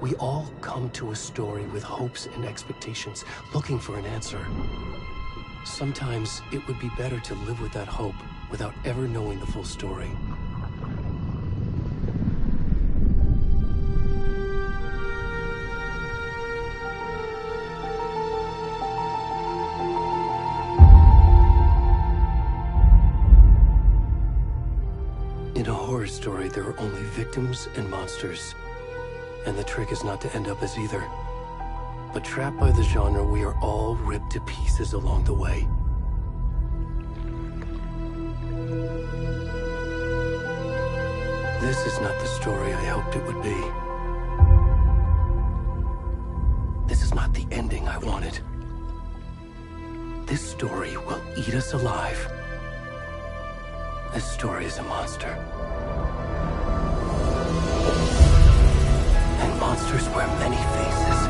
We all come to a story with hopes and expectations, looking for an answer. Sometimes it would be better to live with that hope without ever knowing the full story. In a horror story, there are only victims and monsters. And the trick is not to end up as either. But trapped by the genre, we are all ripped to pieces along the way. This is not the story I hoped it would be. This is not the ending I wanted. This story will eat us alive. This story is a monster. And monsters wear many faces.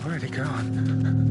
Where'd he gone?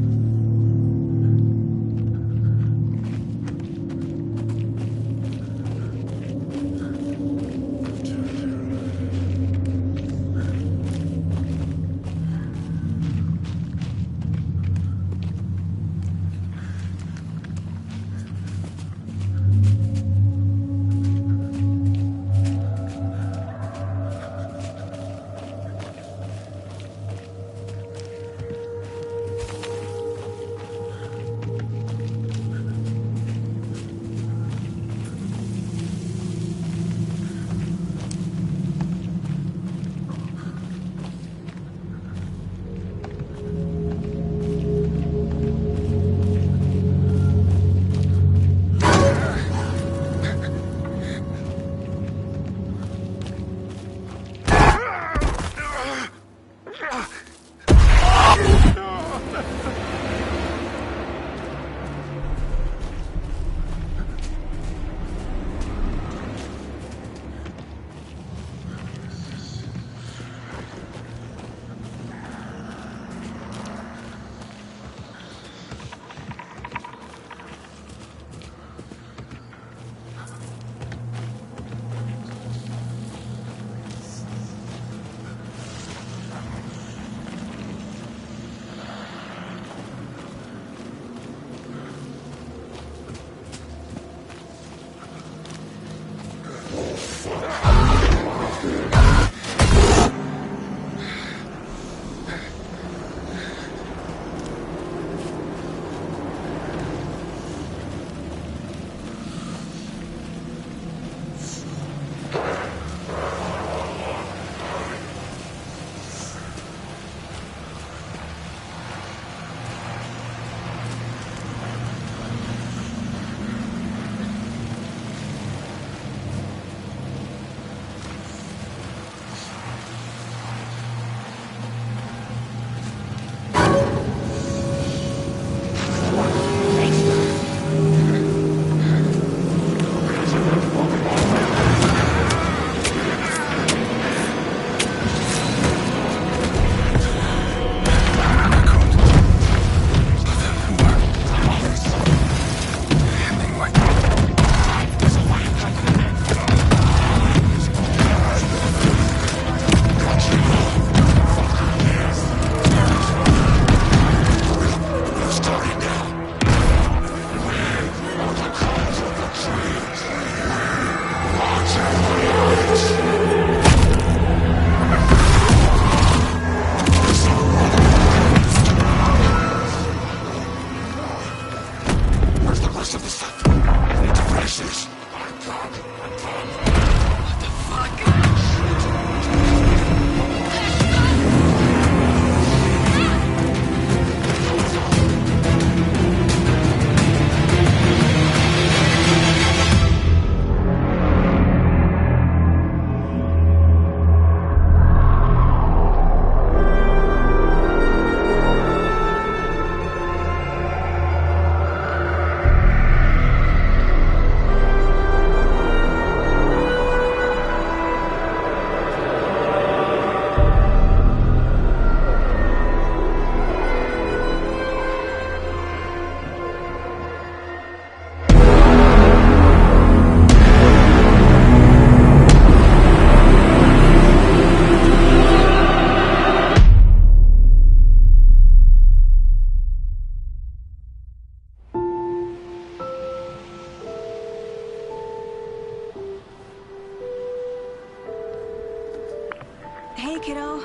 Hey, kiddo.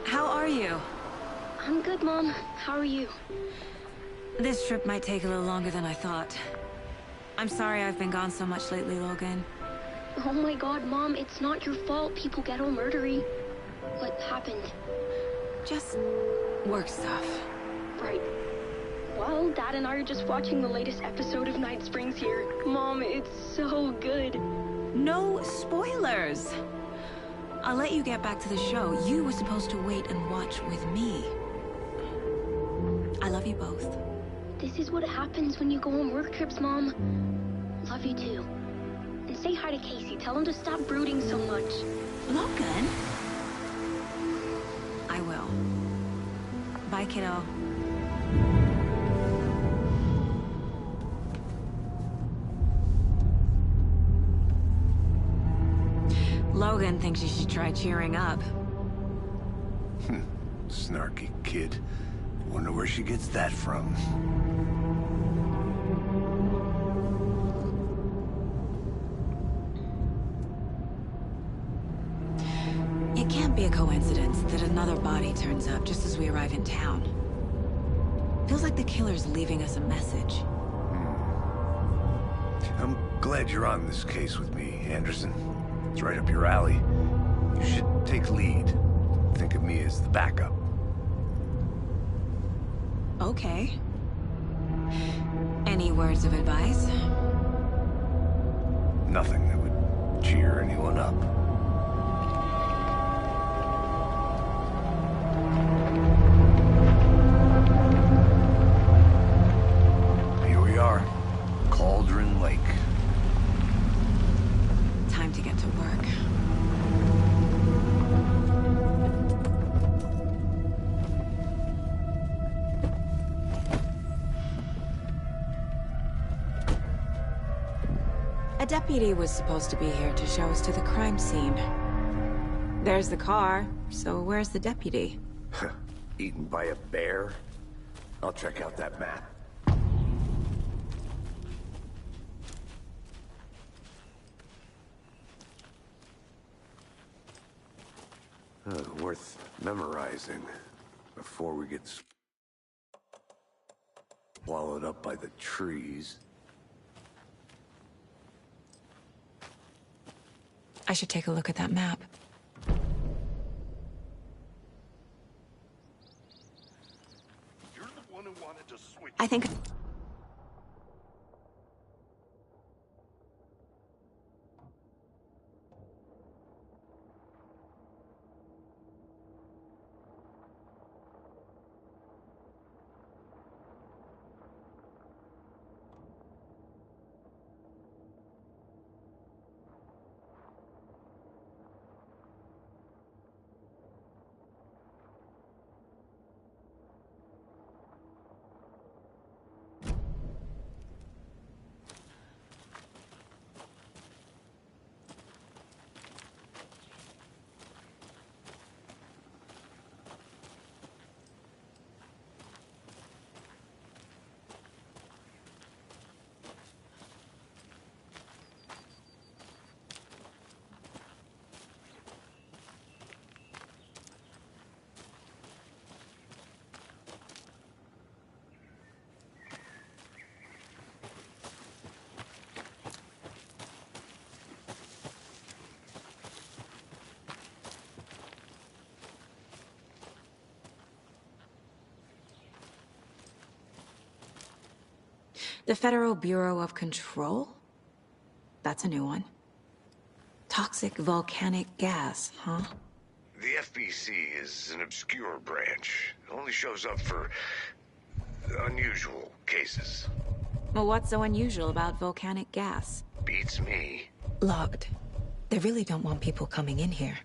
How are you? I'm good, Mom. How are you? This trip might take a little longer than I thought. I'm sorry I've been gone so much lately, Logan. Oh my god, Mom, it's not your fault people get all murdery. What happened? Just work stuff. Right. Well, Dad and I are just watching the latest episode of Night Springs here. Mom, it's so good. No spoilers! I'll let you get back to the show. You were supposed to wait and watch with me. I love you both. This is what happens when you go on work trips, Mom. Love you too. And say hi to Casey. Tell him to stop brooding so much. Logan? I will. Bye, kiddo. Logan thinks you should try cheering up. Snarky kid. Wonder where she gets that from. It can't be a coincidence that another body turns up just as we arrive in town. Feels like the killer's leaving us a message. I'm glad you're on this case with me, Anderson. It's right up your alley. You should take lead. Think of me as the backup. Okay. Any words of advice? Nothing that would cheer anyone up. Here we are. Cauldron Lake. Time to get to work. A deputy was supposed to be here to show us to the crime scene. There's the car, so where's the deputy? Eaten by a bear? I'll check out that map. Worth memorizing before we get swallowed up by the trees. I should take a look at that map. You're the one who wanted to switch. I think... The Federal Bureau of Control? That's a new one. Toxic volcanic gas, huh? The FBC is an obscure branch. It only shows up for unusual cases. Well, what's so unusual about volcanic gas? Beats me. Logged. They really don't want people coming in here.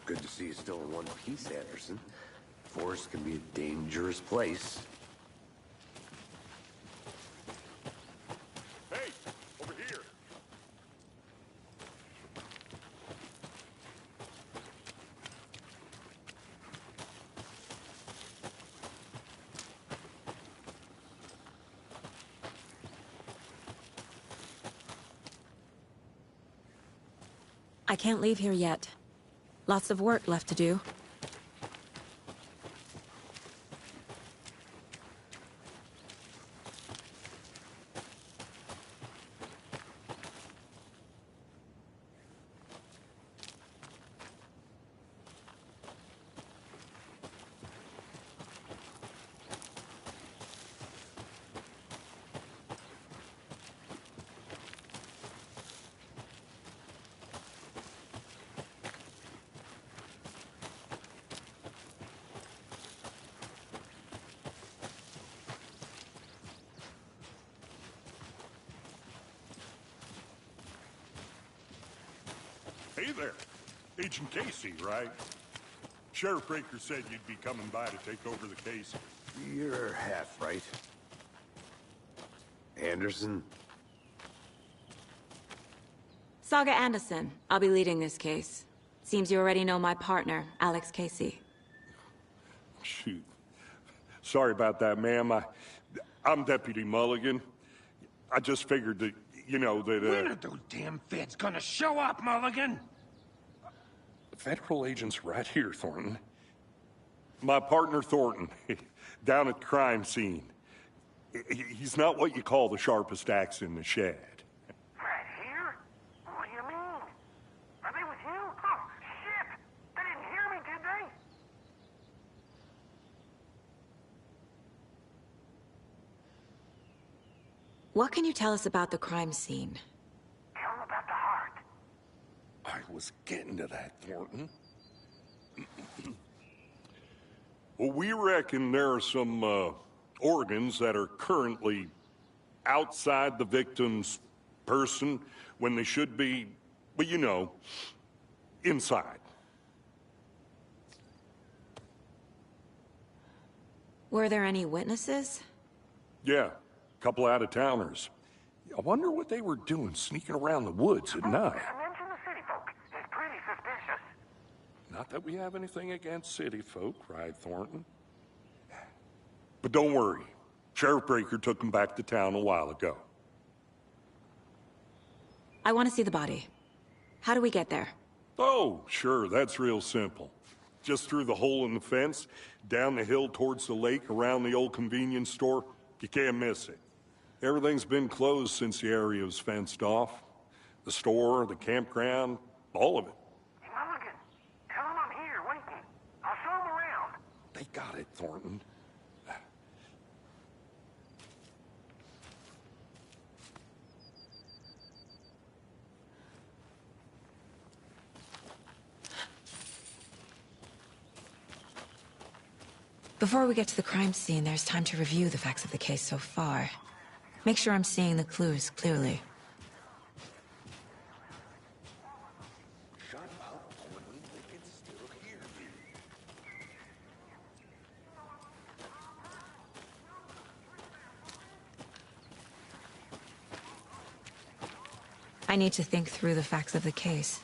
Good to see you still in one piece, Anderson. Forest can be a dangerous place. Hey, over here. I can't leave here yet. Lots of work left to do. Hey there. Agent Casey, right? Sheriff Breaker said you'd be coming by to take over the case. You're half right. Anderson? Saga Anderson. I'll be leading this case. Seems you already know my partner, Alex Casey. Shoot. Sorry about that, ma'am. I'm Deputy Mulligan. I just figured that, When are those damn feds gonna show up, Mulligan? Federal agent's right here, Thornton. My partner, Thornton, down at the crime scene. He's not what you call the sharpest axe in the shed. Right here? What do you mean? Are they with you? Oh, shit! They didn't hear me, did they? What can you tell us about the crime scene? Tell them about the heart. I was getting to that, Thornton. Well, we reckon there are some organs that are currently outside the victim's person when they should be, well, you know, inside. Were there any witnesses? Yeah, a couple out-of-towners. I wonder what they were doing sneaking around the woods at night. Mention the city folk. It's pretty suspicious. Not that we have anything against city folk, right, Thornton? But don't worry. Sheriff Breaker took him back to town a while ago. I want to see the body. How do we get there? Oh, sure, that's real simple. Just through the hole in the fence, down the hill towards the lake, around the old convenience store. You can't miss it. Everything's been closed since the area was fenced off. The store, the campground, all of it. Hey, Mulligan, tell them I'm here, waiting. I'll show them around. They got it, Thornton. Before we get to the crime scene, there's time to review the facts of the case so far. Make sure I'm seeing the clues clearly. Shut up, Thornton. They can still hear me. I need to think through the facts of the case.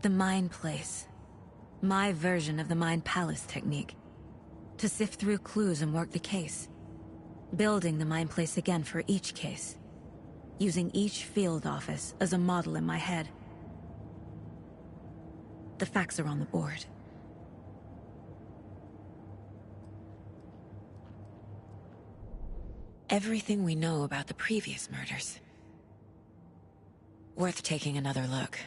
The Mind Place. My version of the Mind Palace technique. To sift through clues and work the case. Building the Mind Place again for each case. Using each field office as a model in my head. The facts are on the board. Everything we know about the previous murders. Worth taking another look.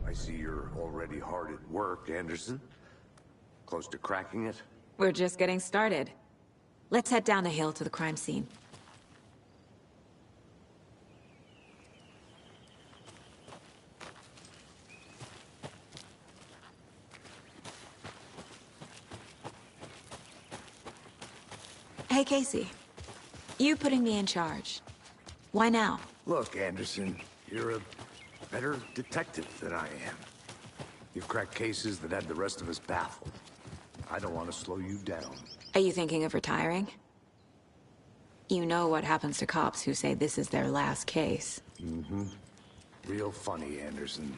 I see you're already hard at work, Anderson. Close to cracking it? We're just getting started. Let's head down the hill to the crime scene. Hey, Casey. You putting me in charge. Why now? Look, Anderson, you're a better detective than I am. You've cracked cases that had the rest of us baffled. I don't want to slow you down. Are you thinking of retiring? You know what happens to cops who say this is their last case. Mm-hmm. Real funny, Anderson.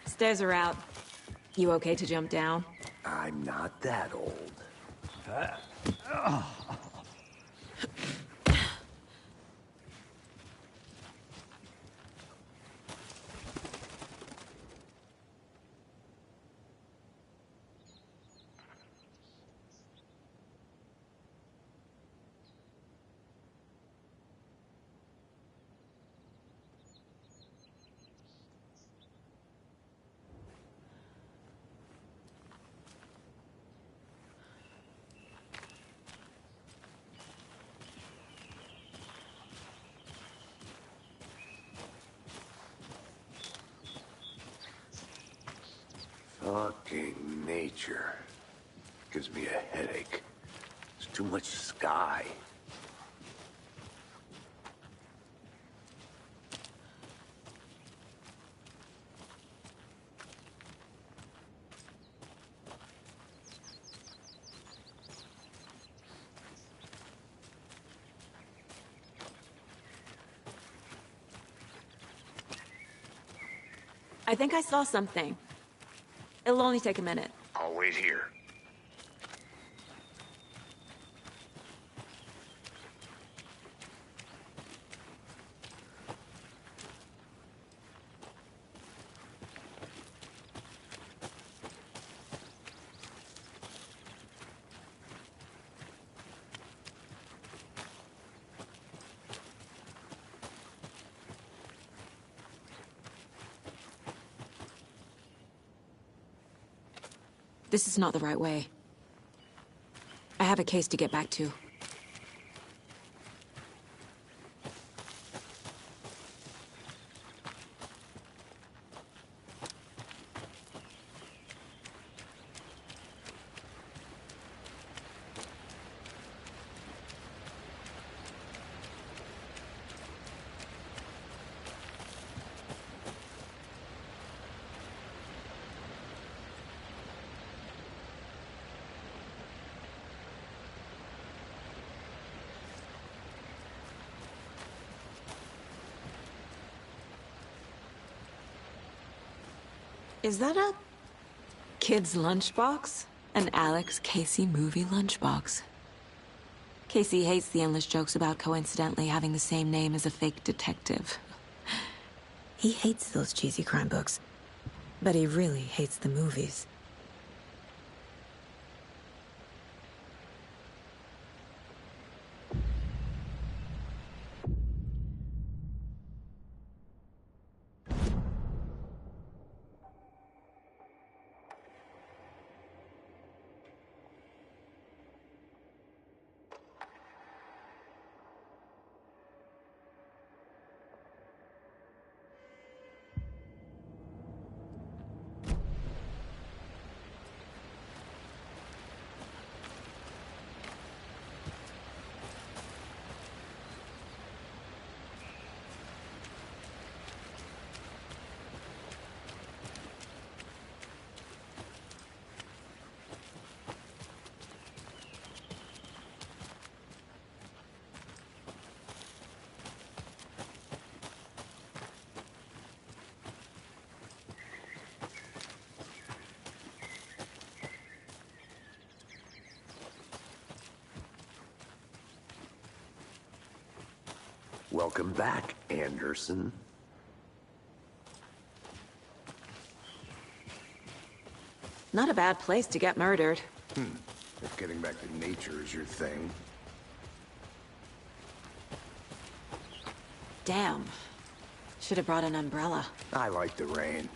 Stairs are out. You okay to jump down? I'm not that old. Fucking nature. Gives me a headache. There's too much sky. I think I saw something. It'll only take a minute. I'll wait here. This is not the right way. I have a case to get back to. Is that a kid's lunchbox? An Alex Casey movie lunchbox. Casey hates the endless jokes about coincidentally having the same name as a fake detective. He hates those cheesy crime books, but he really hates the movies. Welcome back, Anderson. Not a bad place to get murdered. If getting back to nature is your thing. Damn. Should have brought an umbrella. I like the rain.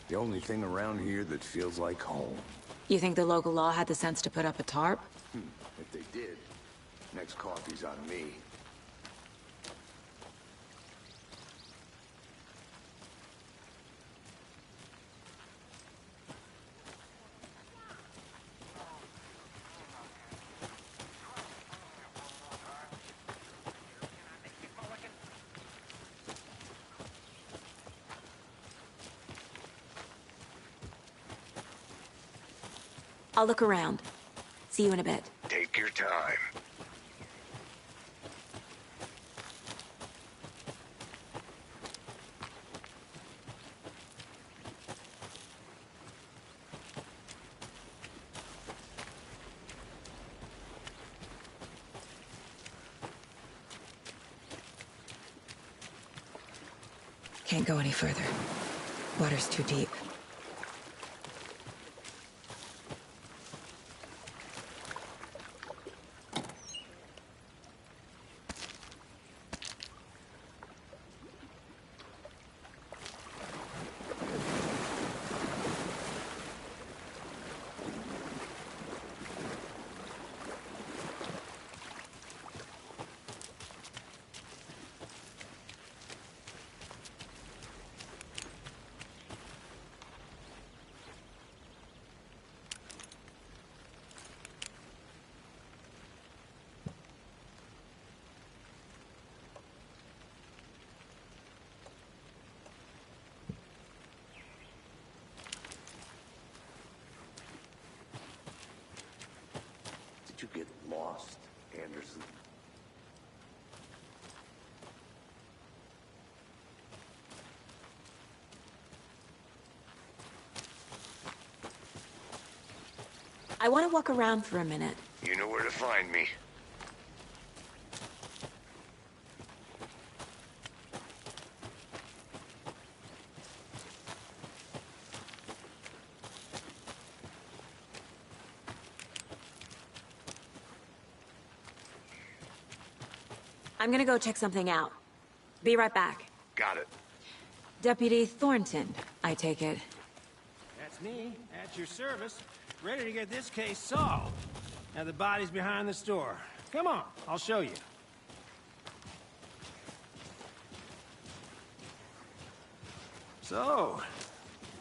The only thing around here that feels like home. You think the local law had the sense to put up a tarp? If they did, next coffee's on me. I'll look around. See you in a bit. Take your time. Can't go any further. Water's too deep. Did you get lost, Anderson? I want to walk around for a minute. You know where to find me. I'm gonna go check something out. Be right back. Got it. Deputy Thornton, I take it. That's me, at your service, ready to get this case solved. Now the body's behind the store. Come on, I'll show you. So,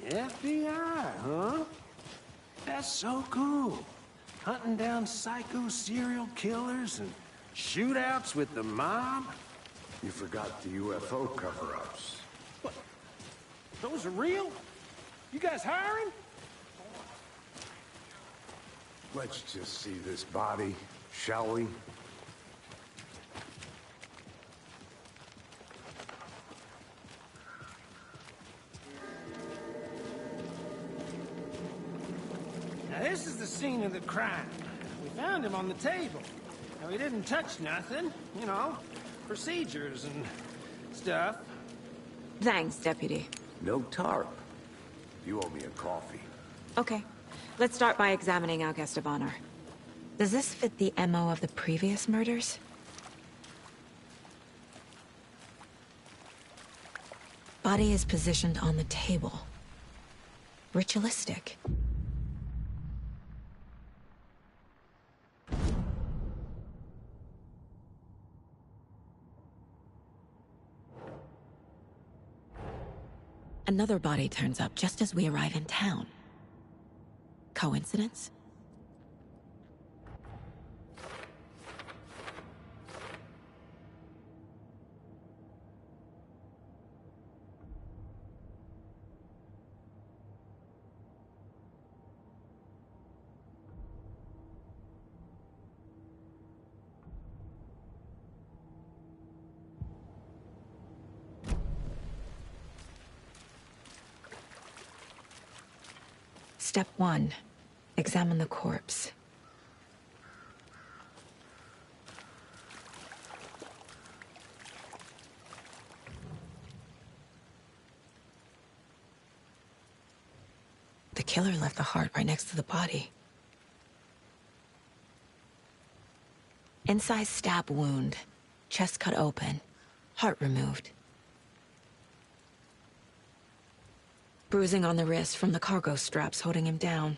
FBI, huh? That's so cool. Hunting down psycho serial killers and shootouts with the mob? You forgot the UFO cover-ups. What? Those are real? You guys hiring? Let's just see this body, shall we? Now this is the scene of the crime. We found him on the table. Now he didn't touch nothing, you know, procedures and stuff. Thanks, Deputy. No tarp. You owe me a coffee. Okay. Let's start by examining Augusta Bonner. Does this fit the MO of the previous murders? Body is positioned on the table. Ritualistic. Another body turns up just as we arrive in town. Coincidence? Step 1. Examine the corpse. The killer left the heart right next to the body. Incised stab wound. Chest cut open. Heart removed. Bruising on the wrist from the cargo straps holding him down.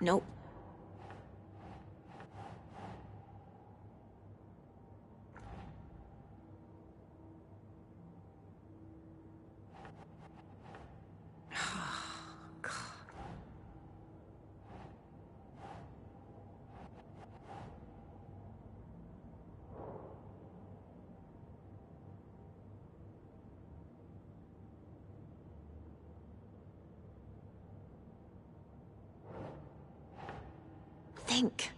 Nope. Think.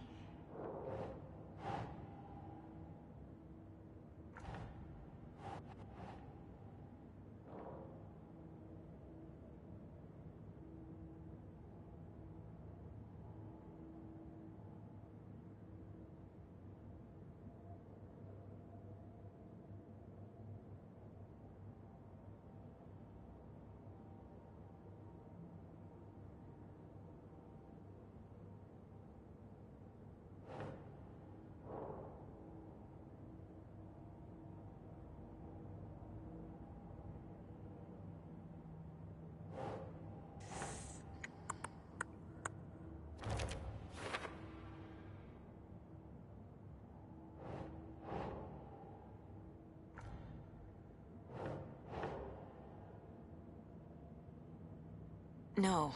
No.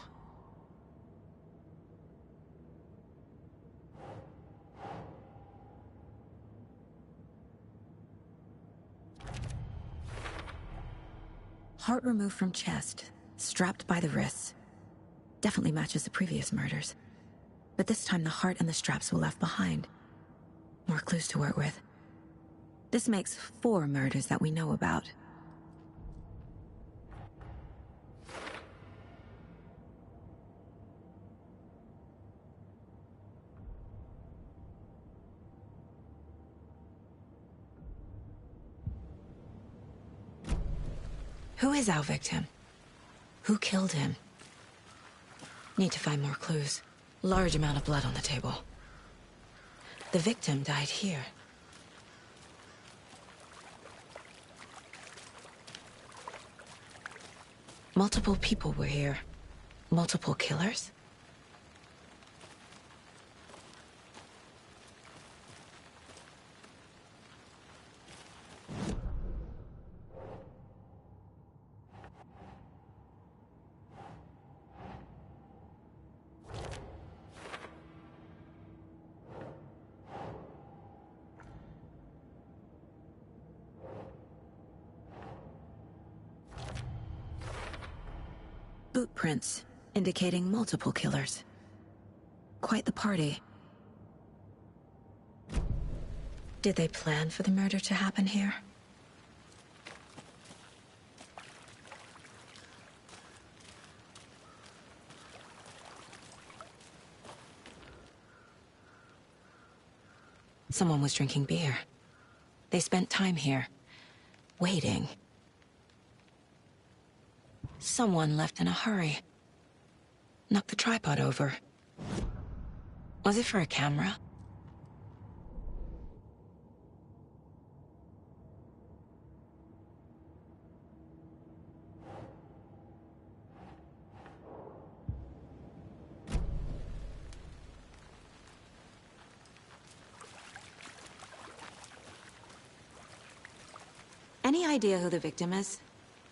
Heart removed from chest, strapped by the wrists. Definitely matches the previous murders. But this time the heart and the straps were left behind. More clues to work with. This makes 4 murders that we know about. Who is our victim? Who killed him? Need to find more clues. Large amount of blood on the table. The victim died here. Multiple people were here. Multiple killers? Boot prints, indicating multiple killers. Quite the party. Did they plan for the murder to happen here? Someone was drinking beer. They spent time here, waiting. Someone left in a hurry. Knocked the tripod over. Was it for a camera? Any idea who the victim is?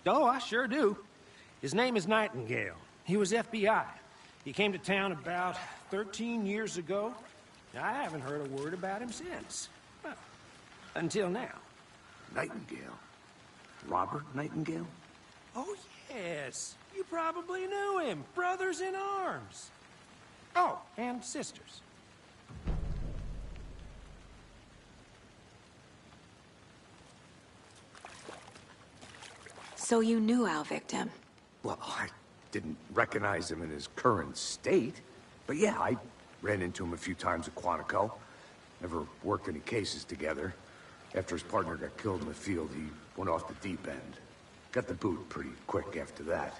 Oh, I sure do. His name is Nightingale. He was FBI. He came to town about 13 years ago. I haven't heard a word about him since. Well, until now. Nightingale? Robert Nightingale? Oh, yes. You probably knew him. Brothers in arms. Oh, and sisters. So you knew our victim? Well, I didn't recognize him in his current state. But yeah, I ran into him a few times at Quantico. Never worked any cases together. After his partner got killed in the field, he went off the deep end. Got the boot pretty quick after that.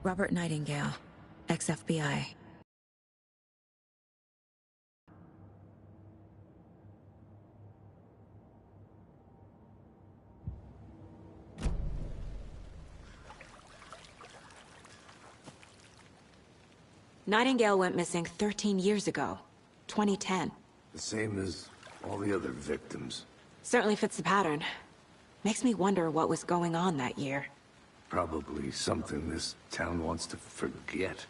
Robert Nightingale, ex-FBI. Nightingale went missing 13 years ago, 2010. The same as all the other victims. Certainly fits the pattern. Makes me wonder what was going on that year. Probably something this town wants to forget.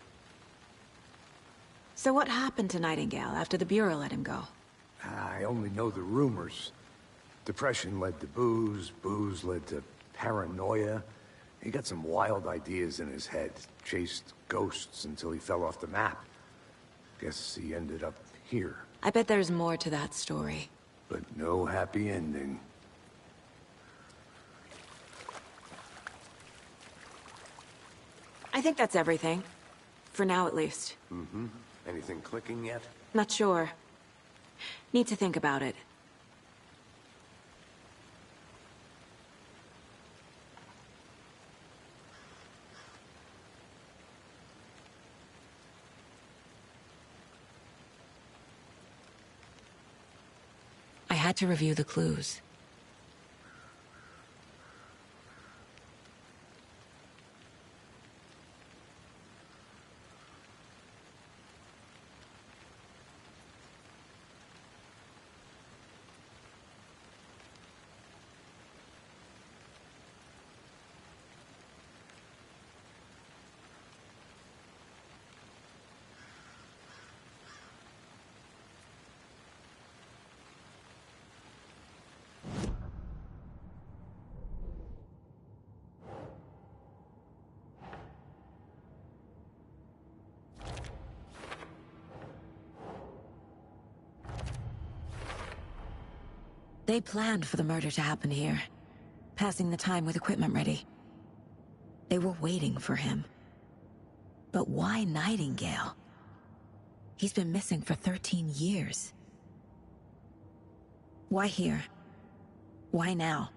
So what happened to Nightingale after the Bureau let him go? I only know the rumors. Depression led to booze, booze led to paranoia. He got some wild ideas in his head, chased ghosts until he fell off the map. Guess he ended up here. I bet there's more to that story. But no happy ending. I think that's everything. For now, at least. Mm-hmm. Anything clicking yet? Not sure. Need to think about it. I had to review the clues. They planned for the murder to happen here, passing the time with equipment ready. They were waiting for him. But why Nightingale? He's been missing for 13 years. Why here? Why now?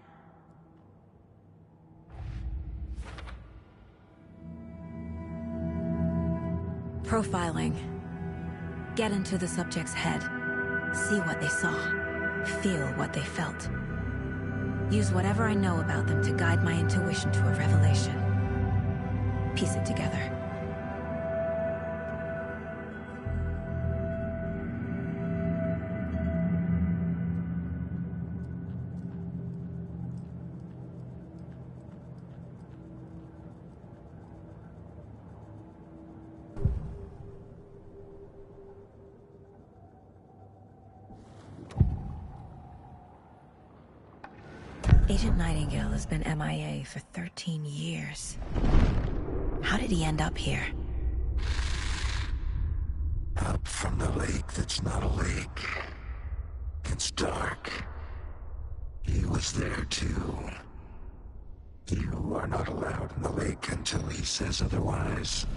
Profiling. Get into the subject's head. See what they saw. Feel what they felt. Use whatever I know about them to guide my intuition to a revelation. Piece it together. Agent Nightingale has been MIA for 13 years. How did he end up here? Up from the lake that's not a lake. It's dark. He was there too. You are not allowed in the lake until he says otherwise.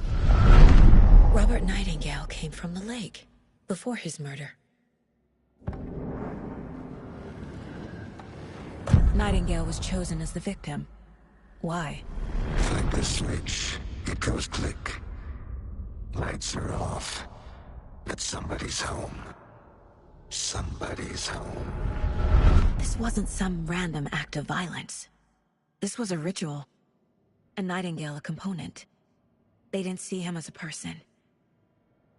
Robert Nightingale came from the lake, before his murder. Nightingale was chosen as the victim. Why? Find the switch. It goes click. Lights are off. But somebody's home. Somebody's home. This wasn't some random act of violence. This was a ritual. And Nightingale a component. They didn't see him as a person.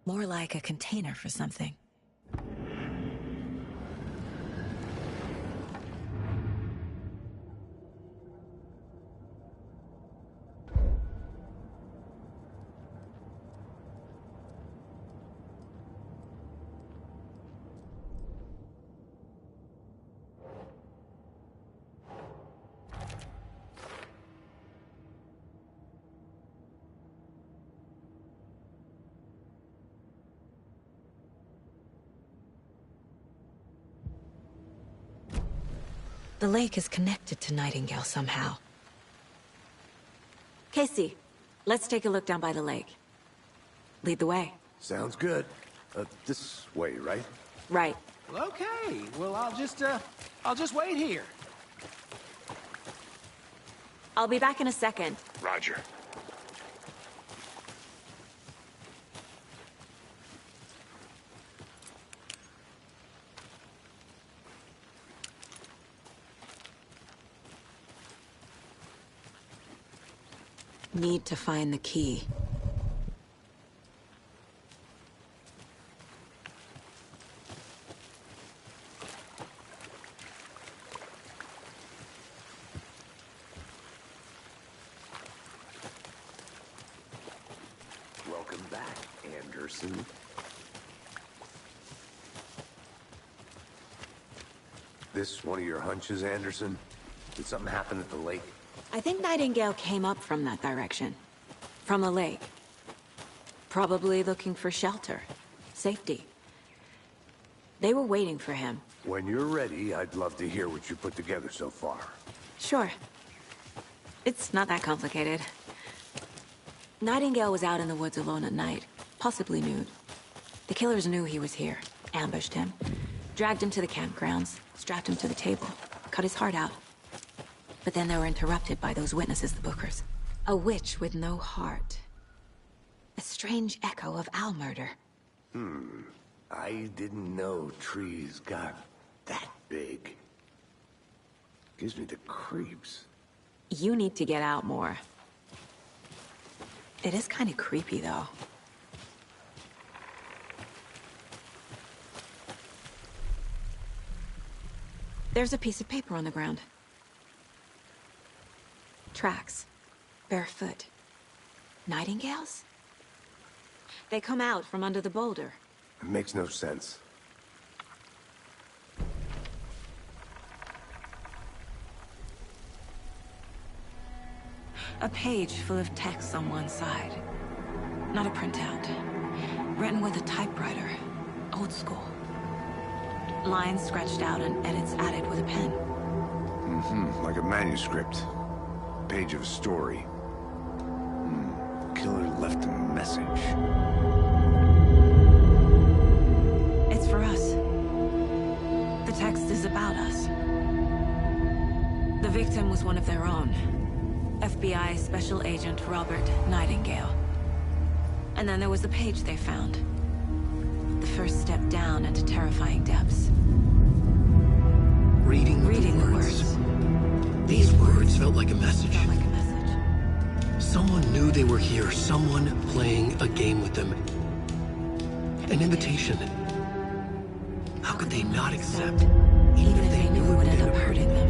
More like a container for something. The lake is connected to Nightingale somehow. Casey, let's take a look down by the lake. Lead the way. Sounds good. This way, right? Right. Well, okay. Well, I'll just wait here. I'll be back in a second. Roger. Need to find the key. Welcome back, Anderson. This one of your hunches, Anderson? Did something happen at the lake? I think Nightingale came up from that direction. From the lake. Probably looking for shelter. Safety. They were waiting for him. When you're ready, I'd love to hear what you put together so far. Sure. It's not that complicated. Nightingale was out in the woods alone at night, possibly nude. The killers knew he was here, ambushed him, dragged him to the campgrounds, strapped him to the table, cut his heart out. But then they were interrupted by those witnesses, the Bookers. A witch with no heart. A strange echo of Al murder. I didn't know trees got that big. Gives me the creeps. You need to get out more. It is kind of creepy, though. There's a piece of paper on the ground. Tracks. Barefoot. Nightingales? They come out from under the boulder. It makes no sense. A page full of text on one side. Not a printout. Written with a typewriter. Old school. Lines scratched out and edits added with a pen. Like a manuscript. Page of a story. Killer left a message. It's for us. The text is about us. The victim was one of their own. FBI Special Agent Robert Nightingale. And then there was the page they found. The first step down into terrifying depths. Reading the the words. These words felt like a message. Felt like a message. Someone knew they were here, someone playing a game with them. An invitation. How could they not accept? Even if they knew it would end up hurting them.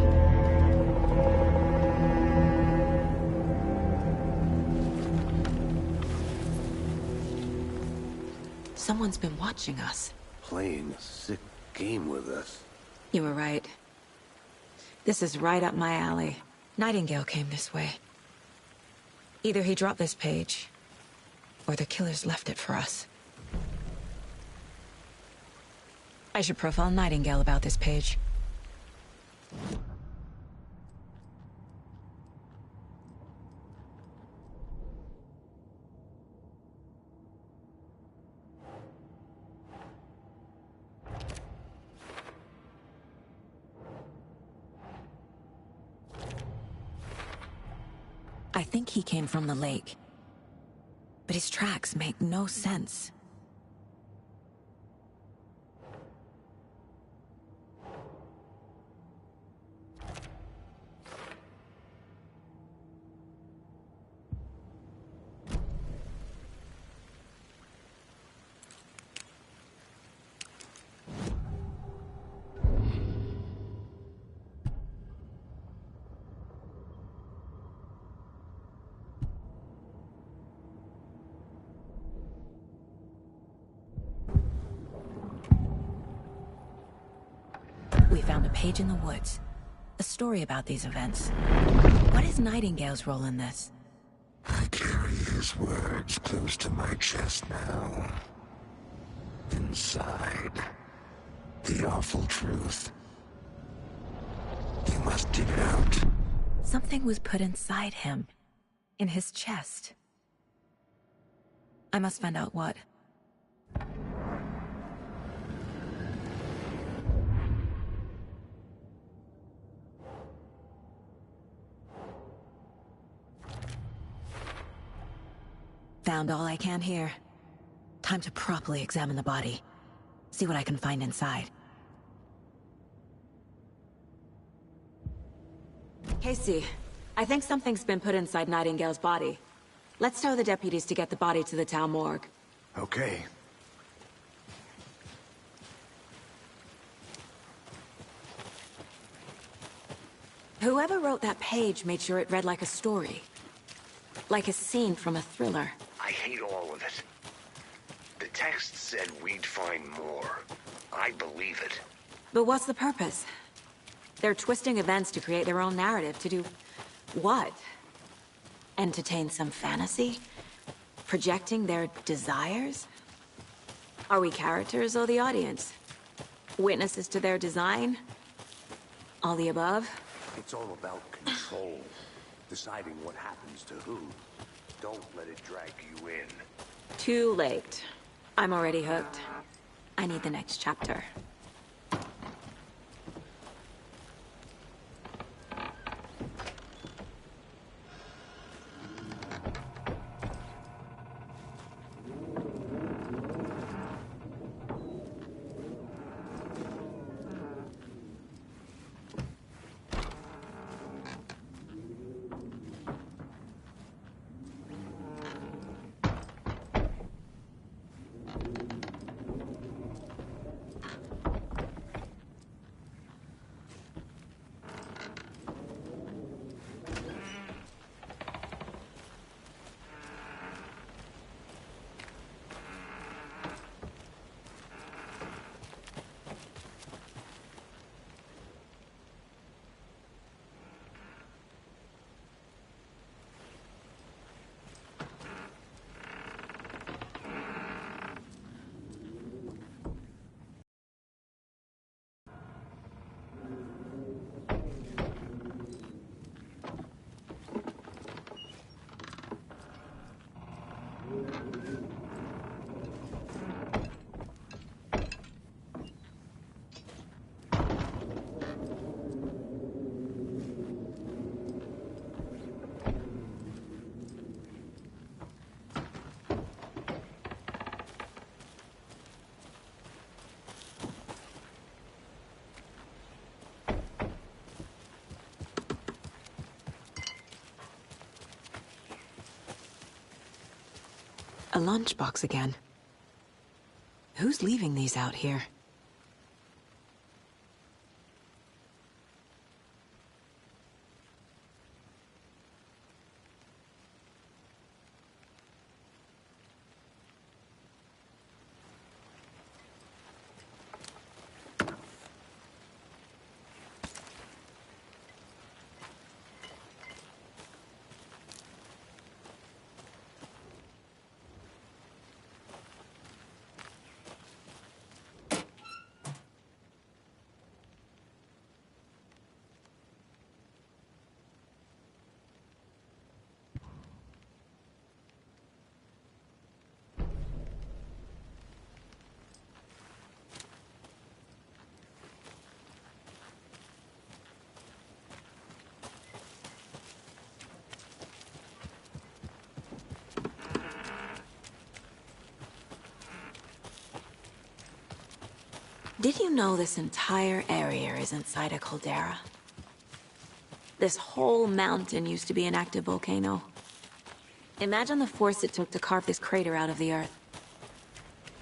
Someone's been watching us. Playing a sick game with us. You were right. This is right up my alley. Nightingale came this way. Either he dropped this page, or the killers left it for us. I should profile Nightingale about this page. I think he came from the lake. But his tracks make no sense. We found a page in the woods. A story about these events. What is Nightingale's role in this? I carry his words close to my chest now. Inside, the awful truth. must dig it out. Something was put inside him. In his chest. I must find out what. Found all I can here. Time to properly examine the body. See what I can find inside. Casey, I think something's been put inside Nightingale's body. Let's tell the deputies to get the body to the town morgue. Okay. Whoever wrote that page made sure it read like a story. Like a scene from a thriller. I hate all of it. The text said we'd find more. I believe it. But what's the purpose? They're twisting events to create their own narrative. To do what? Entertain some fantasy? Projecting their desires? Are we characters or the audience? Witnesses to their design? All the above? It's all about control. Deciding what happens to who. Don't let it drag you in. Too late. I'm already hooked. I need the next chapter. A lunchbox again. Who's leaving these out here? Did you know this entire area is inside a caldera? This whole mountain used to be an active volcano. Imagine the force it took to carve this crater out of the earth.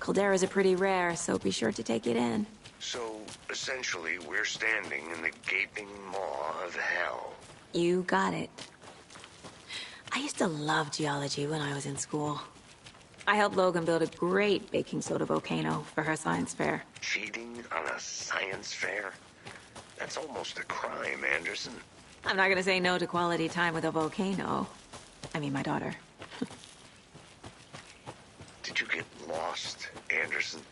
Calderas are pretty rare, so be sure to take it in. So, essentially, we're standing in the gaping maw of hell. You got it. I used to love geology when I was in school. I helped Logan build a great baking soda volcano for her science fair. Cheating on a science fair? That's almost a crime, Anderson. I'm not gonna say no to quality time with a volcano. I mean, my daughter. Did you get lost, Anderson?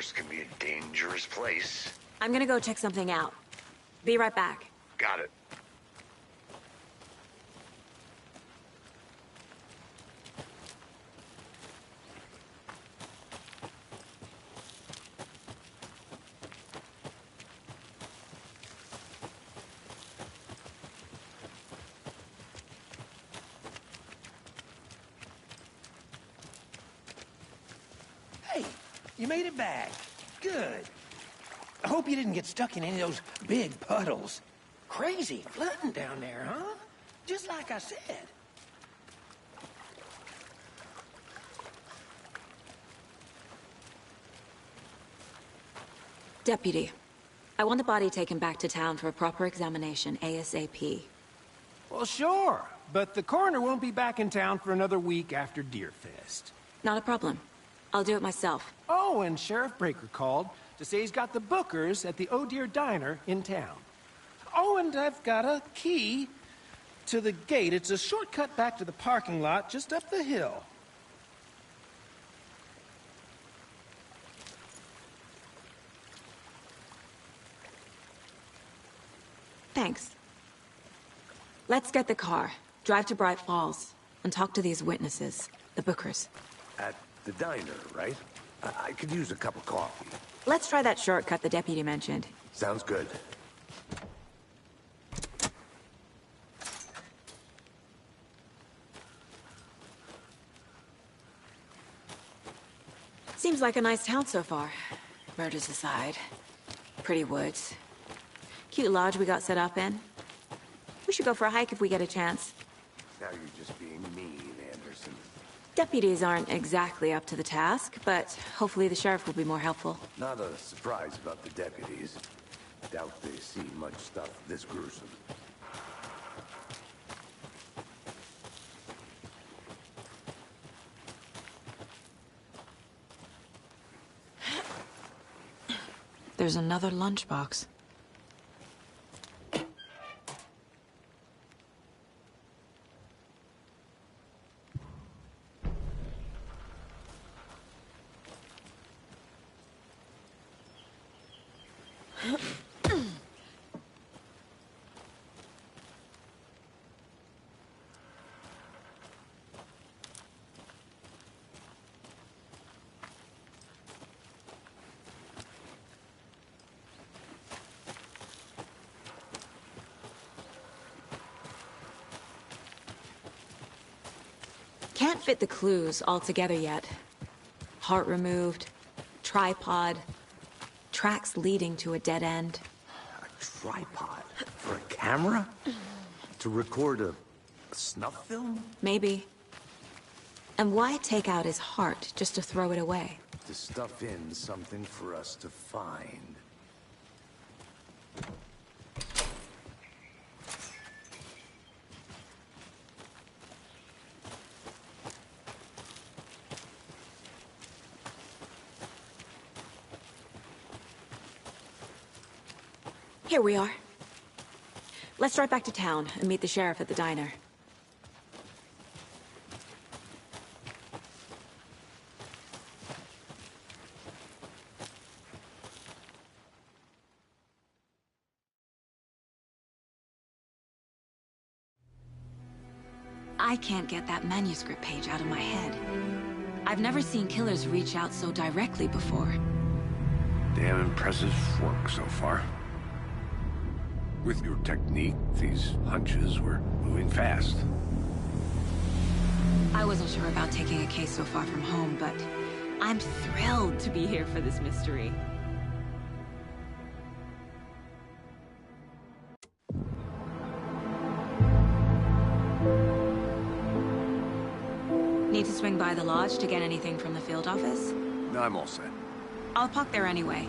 stores can be a dangerous place. I'm gonna go check something out. Be right back. Got it. Hey, you made it back. Good. I hope you didn't get stuck in any of those big puddles. Crazy flooding down there, huh? Just like I said. Deputy, I want the body taken back to town for a proper examination, ASAP. Well, sure. But the coroner won't be back in town for another week after Deerfest. Not a problem. I'll do it myself. Oh, and Sheriff Breaker called to say he's got the Bookers at the Oh Deer Diner in town. Oh, and I've got a key to the gate. It's a shortcut back to the parking lot just up the hill. Thanks. Let's get the car, drive to Bright Falls, and talk to these witnesses, the Bookers. At the diner, right? I could use a cup of coffee. Let's try that shortcut the deputy mentioned. Sounds good. Seems like a nice town so far. Murders aside. Pretty woods. Cute lodge we got set up in. We should go for a hike if we get a chance. Now you're just being mean, Anderson. Deputies aren't exactly up to the task, but hopefully the sheriff will be more helpful. Not a surprise about the deputies. Doubt they see much stuff this gruesome. There's another lunchbox. Can't fit the clues all together yet. Heart removed, tripod, tracks leading to a dead end. A tripod? For a camera? To record a snuff film? Maybe. And why take out his heart just to throw it away? To stuff in something for us to find. Here we are. Let's drive back to town and meet the sheriff at the diner. I can't get that manuscript page out of my head. I've never seen killers reach out so directly before. Damn impressive work so far. With your technique, these hunches were moving fast. I wasn't sure about taking a case so far from home, but I'm thrilled to be here for this mystery. Need to swing by the lodge to get anything from the field office? No, I'm all set. I'll park there anyway.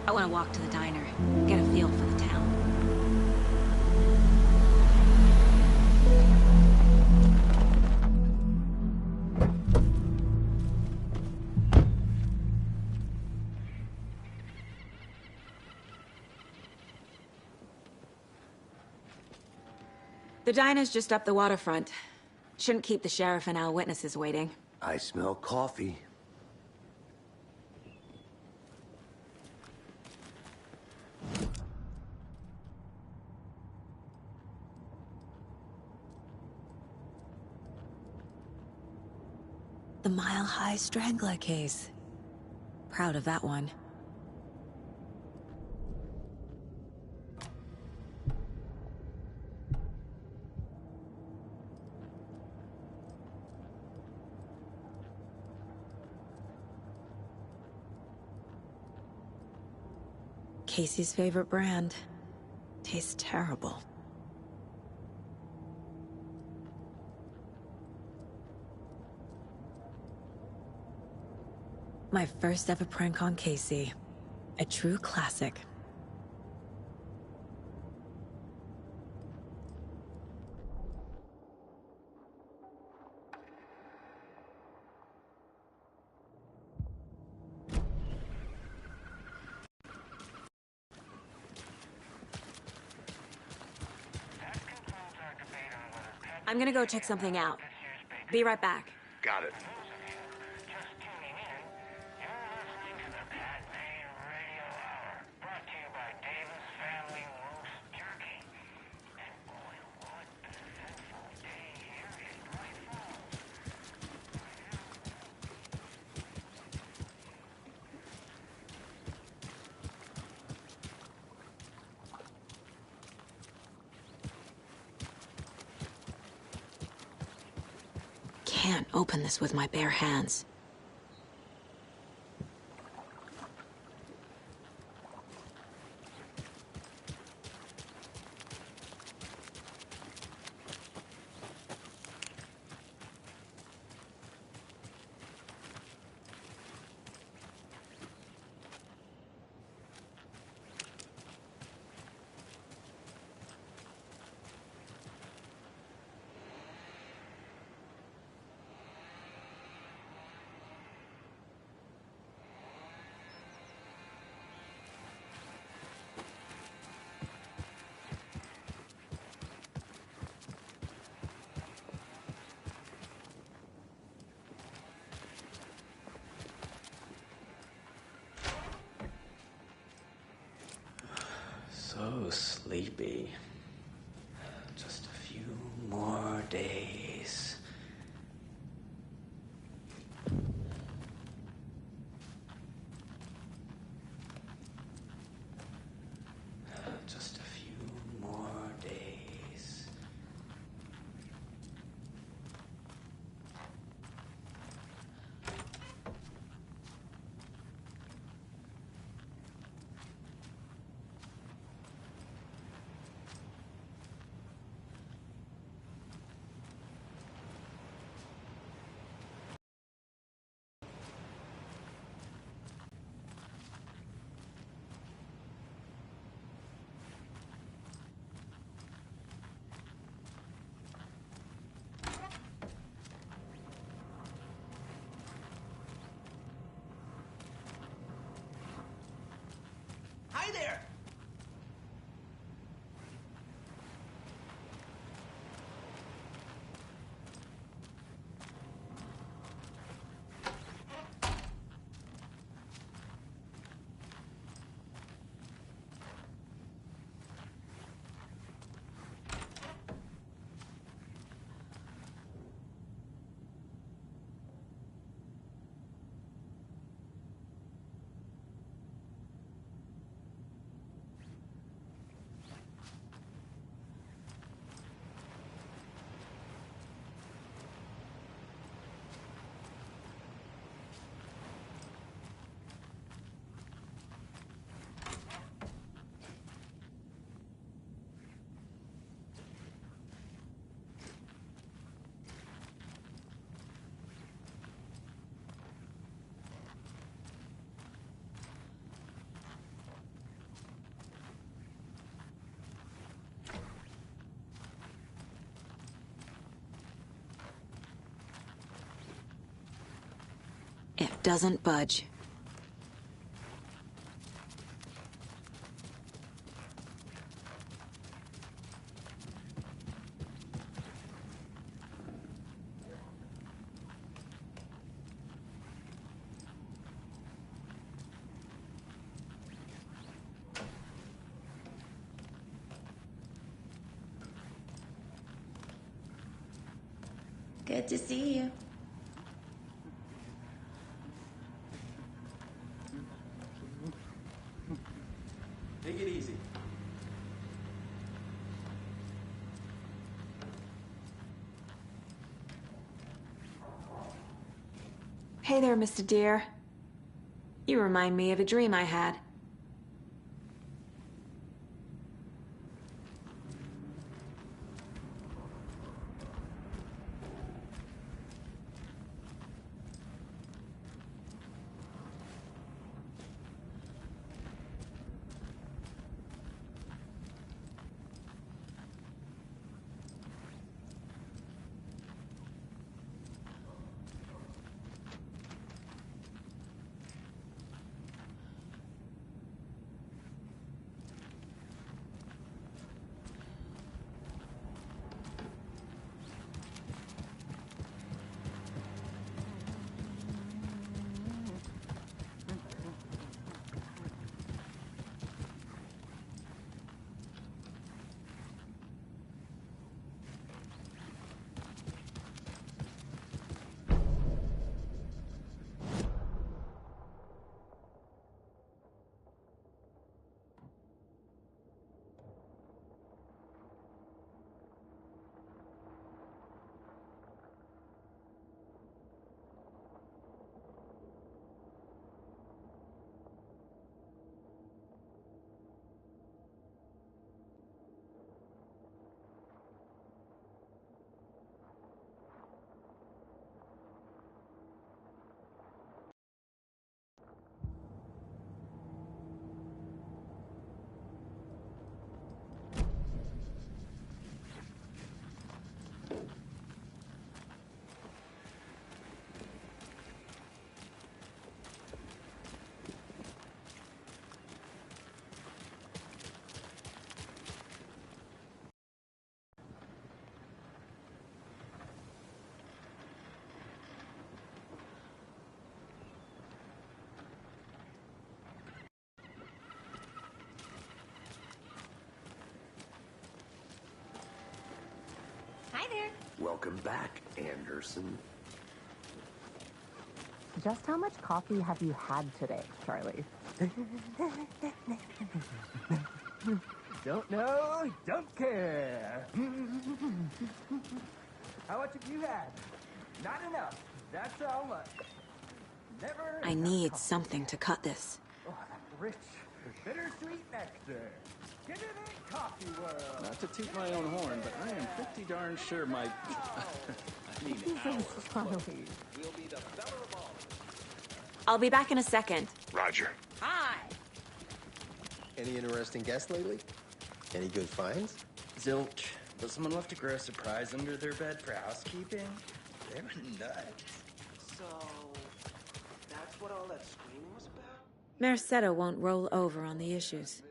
I want to walk to the diner, get a feel for the town. The diner's just up the waterfront. Shouldn't keep the sheriff and our witnesses waiting. I smell coffee. Mile High Strangler case. Proud of that one. Casey's favorite brand. Tastes terrible. My first ever prank on Casey. A true classic. I'm gonna go check something out. Be right back. Got it. Can't open this with my bare hands. So sleepy. Just a few more days. Just a few more days. Hi there! It doesn't budge. Good to see you. Hey there, Mr. Deer. You remind me of a dream I had. Hi there. Welcome back, Anderson. Just how much coffee have you had today, Charlie? Don't know, don't care. How much have you had? Not enough. That's how much. Never. I need something to cut this. Oh, that rich, bittersweet nectar. Give me that coffee world. Not to toot my own horn, but I am pretty darn sure my... I mean, Charlie. will be the better of all. I'll be back in a second. Roger. Hi. Any interesting guests lately? Any good finds? Zilch. But someone left a gross surprise under their bed for housekeeping? They were nuts. So, that's what all that screaming was about? Merced won't roll over on the issues.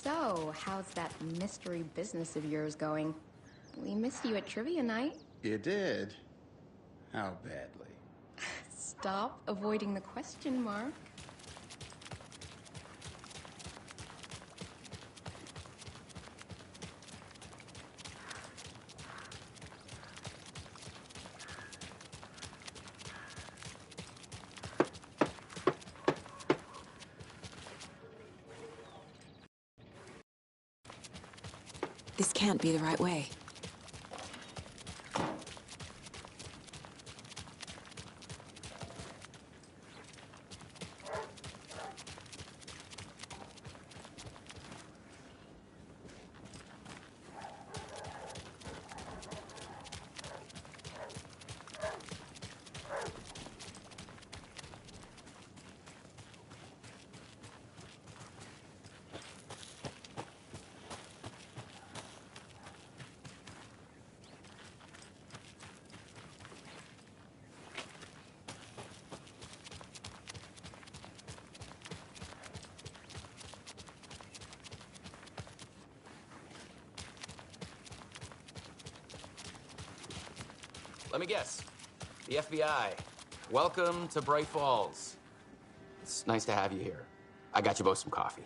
So, how's that mystery business of yours going? We missed you at trivia night. You did? How badly? Stop avoiding the question, Mark. This can't be the right way. Let me guess. The FBI. Welcome to Bright Falls. It's nice to have you here. I got you both some coffee.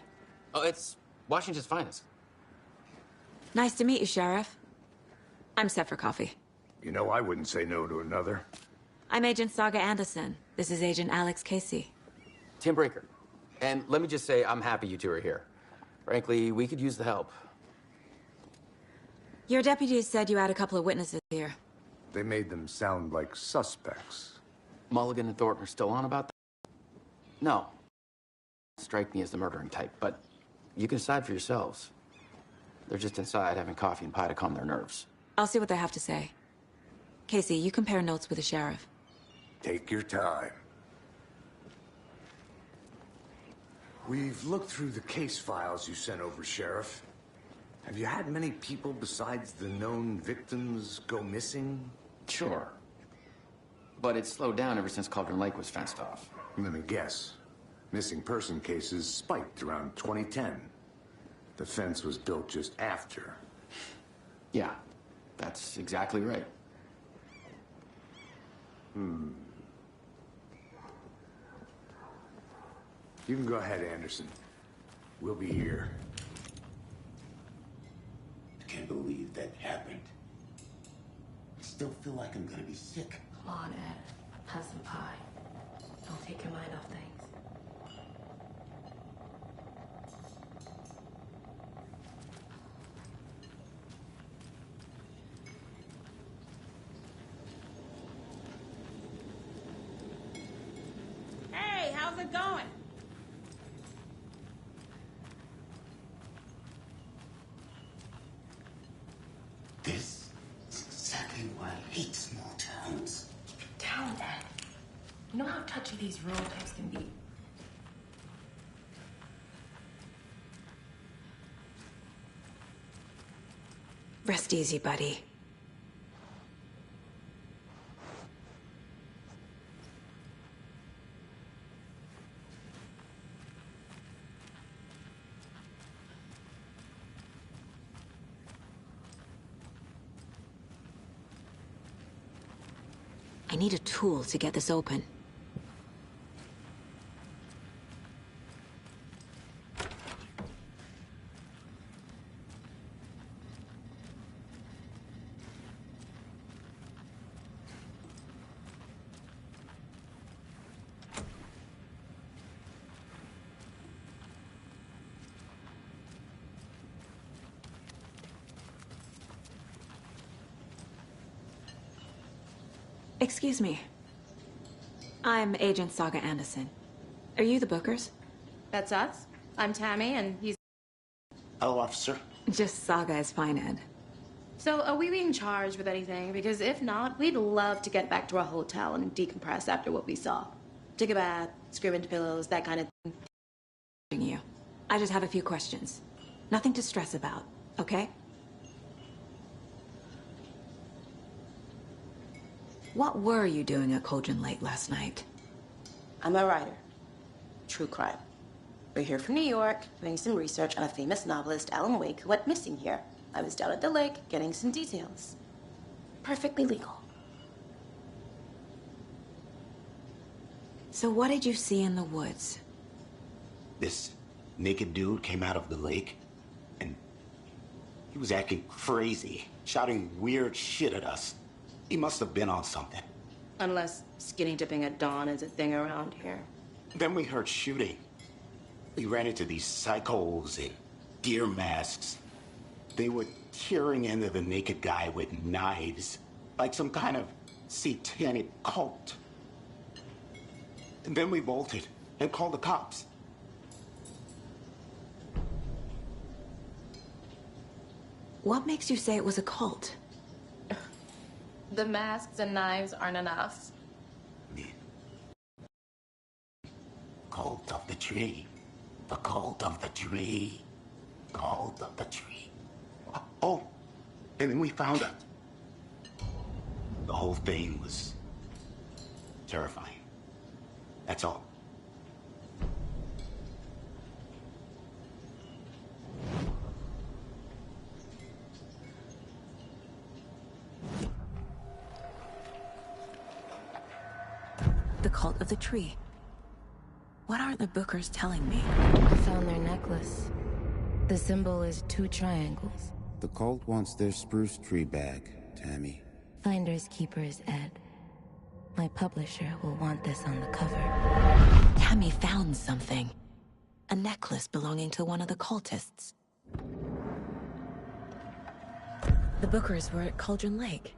Oh, it's Washington's finest. Nice to meet you, Sheriff. I'm set for coffee. You know, I wouldn't say no to another. I'm Agent Saga Anderson. This is Agent Alex Casey. Tim Breaker. And let me just say, I'm happy you two are here. Frankly, we could use the help. Your deputies said you had a couple of witnesses here. They made them sound like suspects. Mulligan and Thornton are still on about that? No. Strike me as the murdering type, but you can decide for yourselves. They're just inside having coffee and pie to calm their nerves. I'll see what they have to say. Casey, you compare notes with the sheriff. Take your time. We've looked through the case files you sent over, Sheriff. Have you had many people besides the known victims go missing? Sure. But it's slowed down ever since Cauldron Lake was fenced off. Let me guess. Missing person cases spiked around 2010. The fence was built just after. Yeah, that's exactly right. You can go ahead, Anderson. We'll be here. I can't believe that happened. I still feel like I'm gonna be sick. Come on, Ed. Have some pie. Don't take your mind off things. Hey, how's it going? This is exactly why I hate small towns. Keep it down, Ed. You know how touchy these rural types can be. Rest easy, buddy. I need a tool to get this open. Excuse me. I'm Agent Saga Anderson. Are you the Bookers? That's us. I'm Tammy, and he's... Hello, officer. Just Saga is fine, Ed. So, are we being charged with anything? Because if not, we'd love to get back to our hotel and decompress after what we saw. Take a bath, scream into pillows, that kind of thing. You. I just have a few questions. Nothing to stress about, okay? What were you doing at Cauldron Lake last night? I'm a writer. True crime. We're here from New York, doing some research on a famous novelist, Alan Wake, who went missing here. I was down at the lake, getting some details. Perfectly legal. So what did you see in the woods? This naked dude came out of the lake, and he was acting crazy, shouting weird shit at us. He must have been on something. Unless skinny dipping at dawn is a thing around here. Then we heard shooting. We ran into these psychos in deer masks. They were tearing into the naked guy with knives, like some kind of satanic cult. And then we bolted and called the cops. What makes you say it was a cult? The masks and knives aren't enough. Cult of the tree. The cult of the tree. Cult of the tree. Oh, and then we found it. The whole thing was terrifying. That's all. The cult of the tree. What aren't the Bookers telling me? I found their necklace. The symbol is 2 triangles. The cult wants their spruce tree back, Tammy. Finders keepers, Ed. My publisher will want this on the cover. Tammy found something. A necklace belonging to one of the cultists. The Bookers were at Cauldron Lake.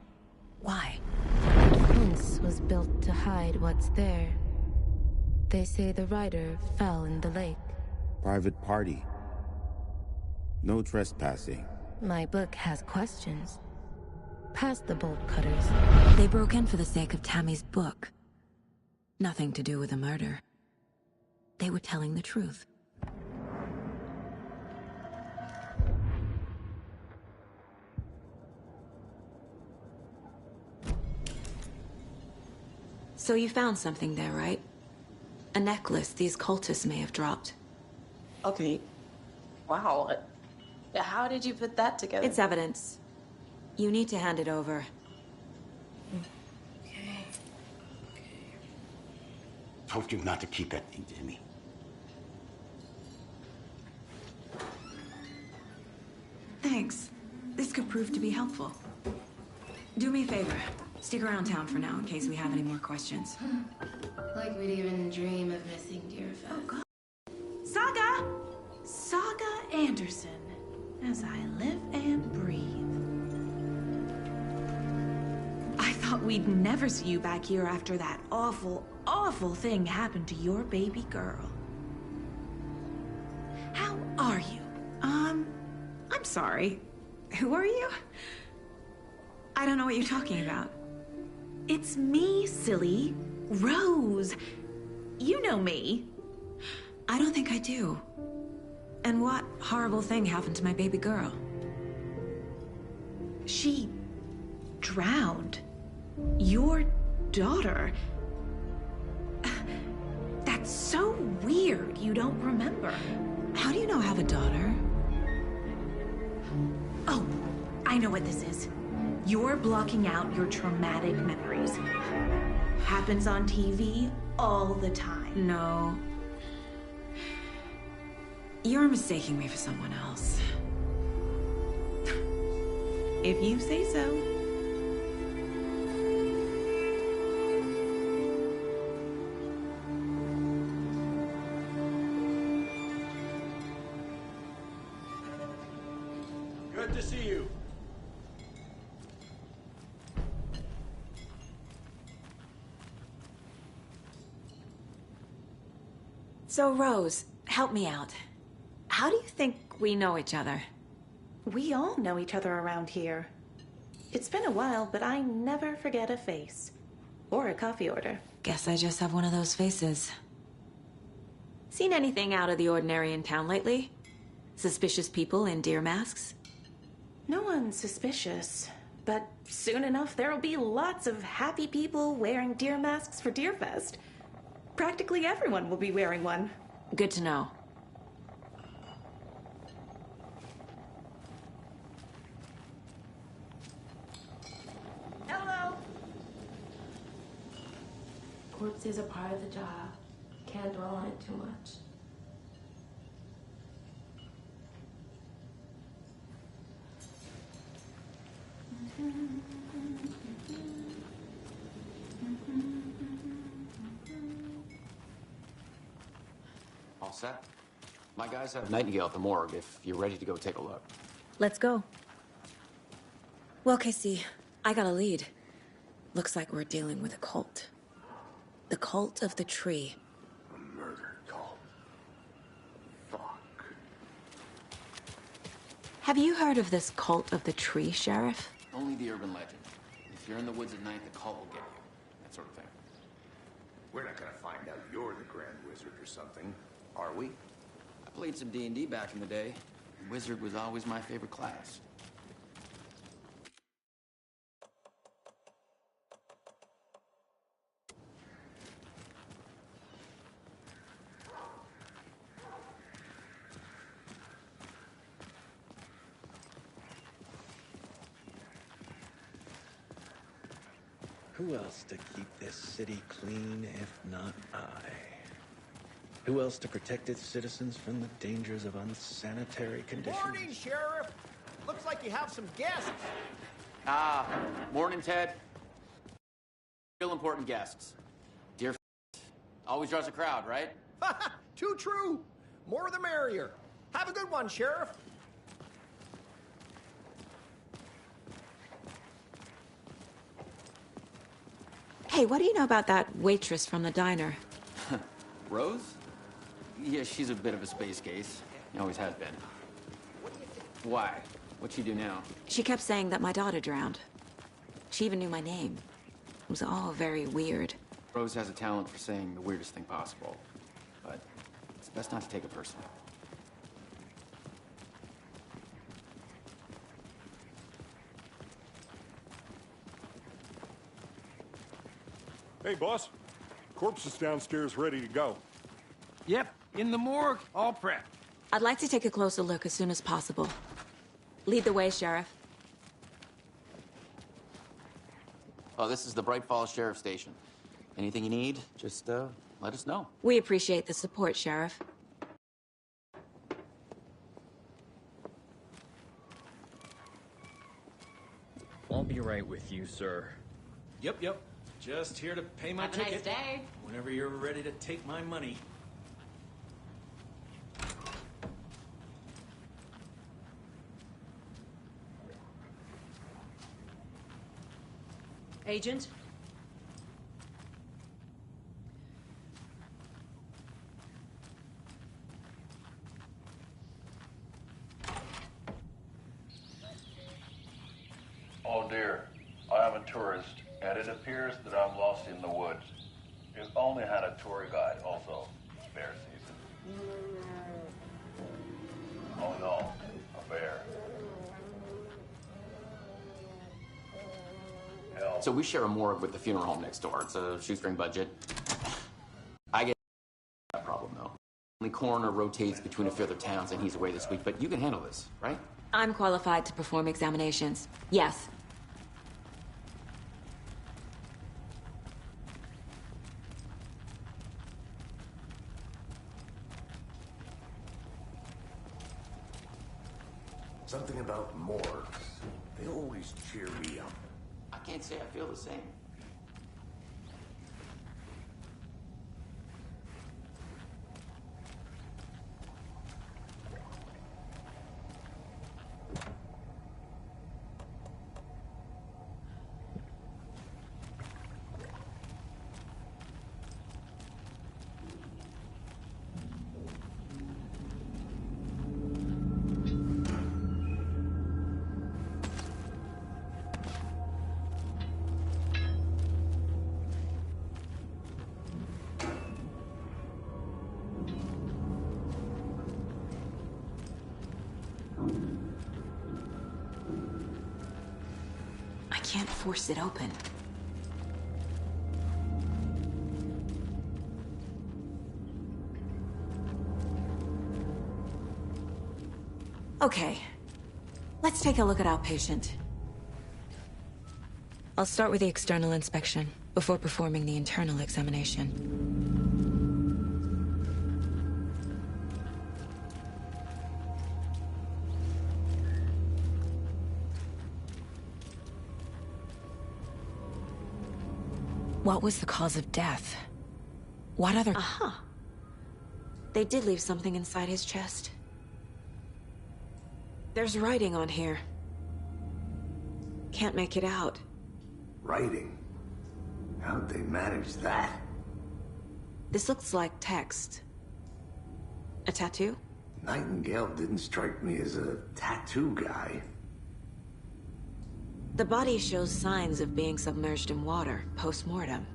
Why? The fence was built to hide what's there. They say the rider fell in the lake. Private party. No trespassing. My book has questions. Past the bolt cutters. They broke in for the sake of Tammy's book. Nothing to do with the murder. They were telling the truth. So you found something there, right? A necklace these cultists may have dropped. Okay. Wow. How did you put that together? It's evidence. You need to hand it over. Okay. Told you not to keep that thing, Jimmy. Thanks. This could prove to be helpful. Do me a favor. Stick around town for now in case we have any more questions. Like we'd even dream of missing Deerfest. Oh, God. Saga Anderson. As I live and breathe. I thought we'd never see you back here after that awful, awful thing happened to your baby girl. How are you? I'm sorry. Who are you? I don't know what you're talking about. It's me, silly. Rose. You know me. I don't think I do. And what horrible thing happened to my baby girl? She drowned. Your daughter. That's so weird you don't remember. How do you know I have a daughter? Oh, I know what this is. You're blocking out your traumatic memories. Happens on TV all the time. No. You're mistaking me for someone else. If you say so. Good to see you. So, Rose, help me out. How do you think we know each other? We all know each other around here. It's been a while, but I never forget a face. Or a coffee order. Guess I just have one of those faces. Seen anything out of the ordinary in town lately? Suspicious people in deer masks? No one's suspicious. But soon enough, there'll be lots of happy people wearing deer masks for Deerfest. Practically everyone will be wearing one. Good to know. Hello! Corpses are part of the job. Can't dwell on it too much. All set? My guys have Nightingale at the morgue if you're ready to go take a look. Let's go. Well, Casey, I got a lead. Looks like we're dealing with a cult. The cult of the tree. A murder cult. Fuck. Have you heard of this cult of the tree, Sheriff? Only the urban legend. If you're in the woods at night, the cult will get you. That sort of thing. We're not gonna find out you're the Grand Wizard or something, are we? I played some D&D back in the day. Wizard was always my favorite class. Who else to keep this city clean if not I? Who else to protect its citizens from the dangers of unsanitary conditions? Morning, Sheriff! Looks like you have some guests. Morning, Ted. Real important guests. Dear always draws a crowd, right? Too true. More the merrier. Have a good one, Sheriff. Hey, what do you know about that waitress from the diner? Rose? Yeah, she's a bit of a space case. Always has been. Why? What'd she do now? She kept saying that my daughter drowned. She even knew my name. It was all very weird. Rose has a talent for saying the weirdest thing possible. But it's best not to take it personally. Hey, boss. Corpse is downstairs ready to go. Yep, in the morgue, all prepped. I'd like to take a closer look as soon as possible. Lead the way, Sheriff. Oh, this is the Bright Falls Sheriff Station. Anything you need, just let us know. We appreciate the support, Sheriff. I'll be right with you, sir. Yep. Just here to pay my ticket. Have a nice day. Whenever you're ready to take my money. Agent? Oh dear, I am a tourist, and it appears that I'm lost in the woods. If only had a tour guide also. Bear season. Oh no, a bear. So we share a morgue with the funeral home next door. It's a shoestring budget. I get that problem, though. Only coroner rotates between a few other towns, and he's away this week. But you can handle this, right? I'm qualified to perform examinations. Yes. Something about morgues. They always cheer me up. I can't say I feel the same. I can't force it open. Okay. Let's take a look at our patient. I'll start with the external inspection before performing the internal examination. What was the cause of death? What other... Aha! They did leave something inside his chest. There's writing on here. Can't make it out. Writing? How'd they manage that? This looks like text. A tattoo? Nightingale didn't strike me as a tattoo guy. The body shows signs of being submerged in water, post-mortem.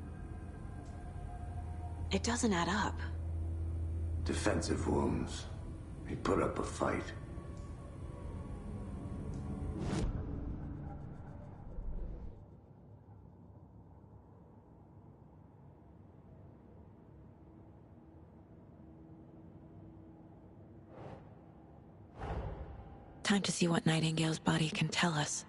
It doesn't add up. Defensive wounds. He put up a fight. Time to see what Nightingale's body can tell us.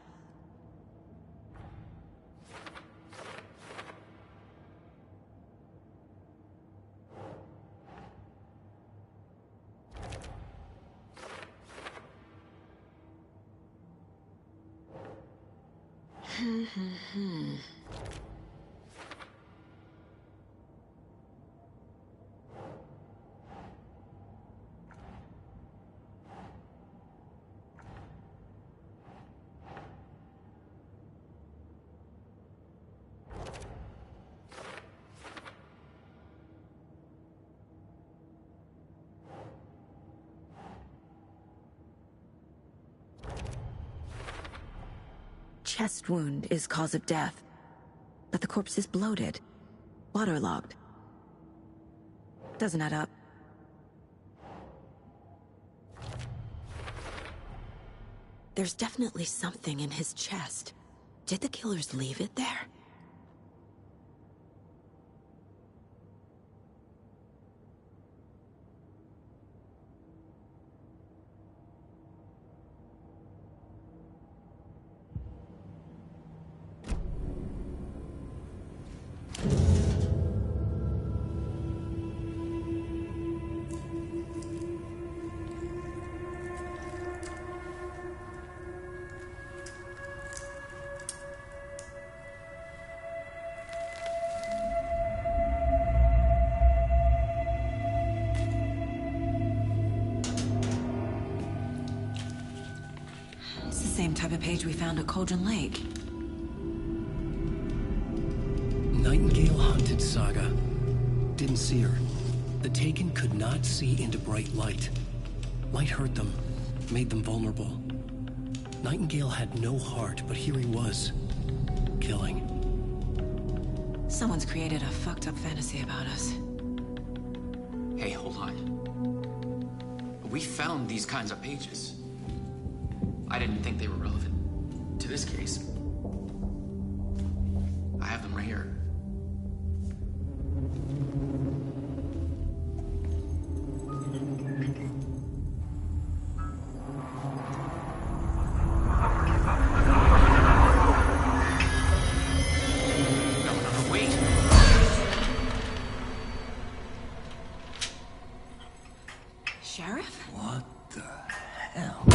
Chest wound is cause of death, but the corpse is bloated, waterlogged. Doesn't add up. There's definitely something in his chest. Did the killers leave it there? Same type of page we found at Cauldron Lake. Nightingale hunted Saga. Didn't see her. The Taken could not see into bright light. Light hurt them, made them vulnerable. Nightingale had no heart, but here he was, killing. Someone's created a fucked up fantasy about us. Hey, hold on. We found these kinds of pages. I didn't think they were relevant to this case. I have them right here. No, wait. Sheriff? What the hell?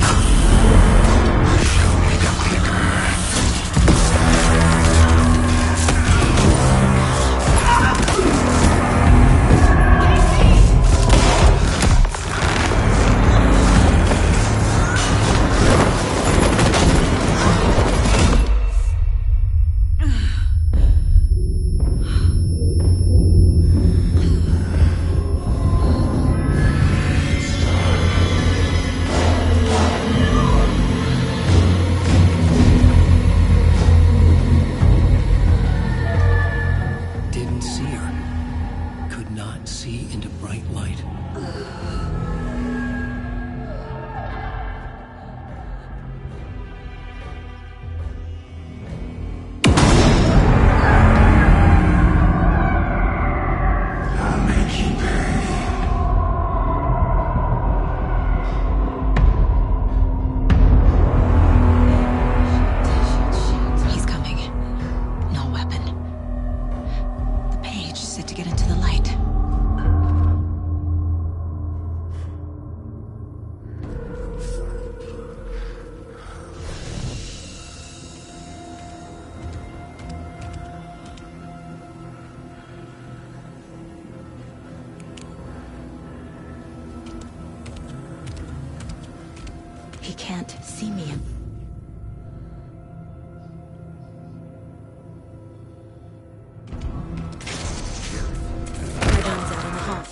He can't see me. My gun's out in the hall.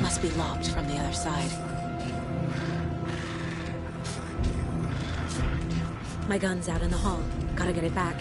Must be locked from the other side. My gun's out in the hall. Gotta get it back.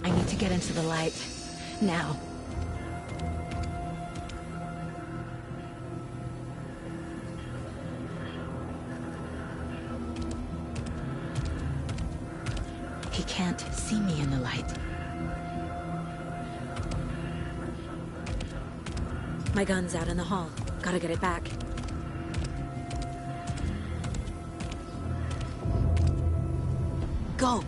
I need to get into the light. Now. He can't see me in the light. My gun's out in the hall. Gotta get it back. Go!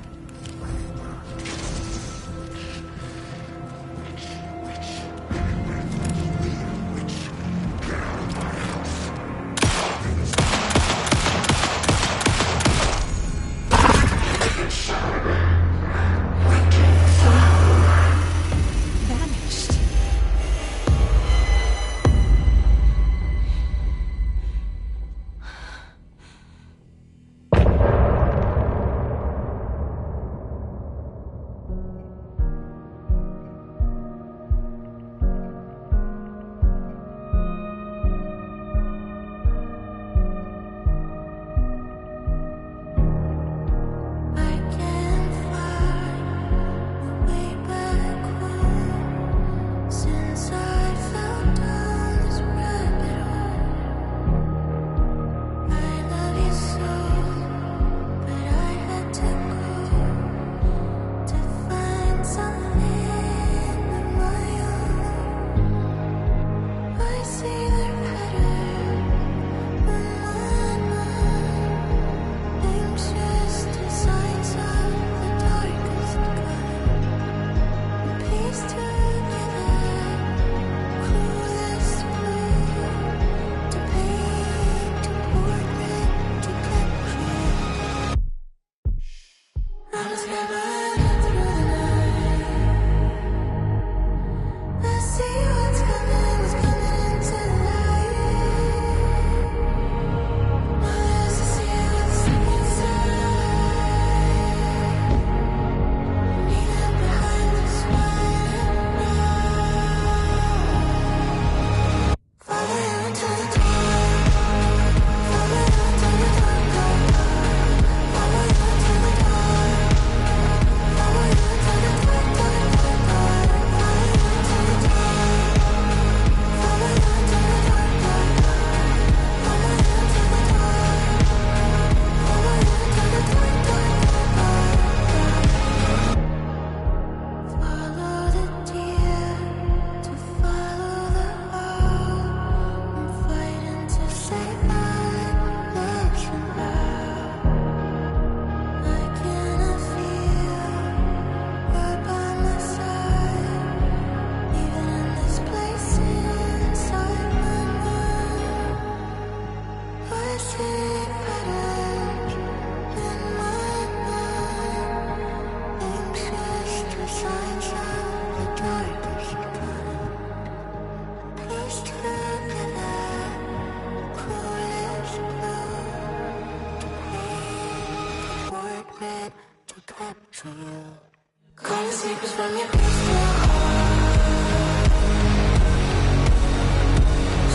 Calling secrets from your crystal heart.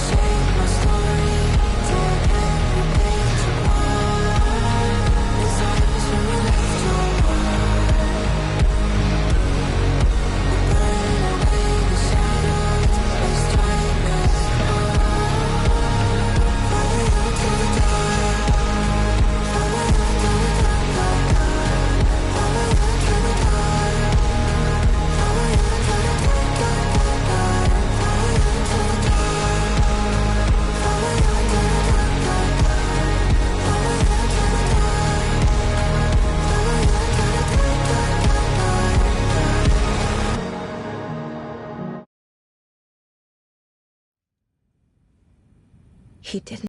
Shake my story, tear every page apart. Disciples from your left to right. We're burning away the shadows. They strike us apart. Follow you to the dark. Follow you to the dark, dark, dark. Follow you to the dark. Follow you He didn't.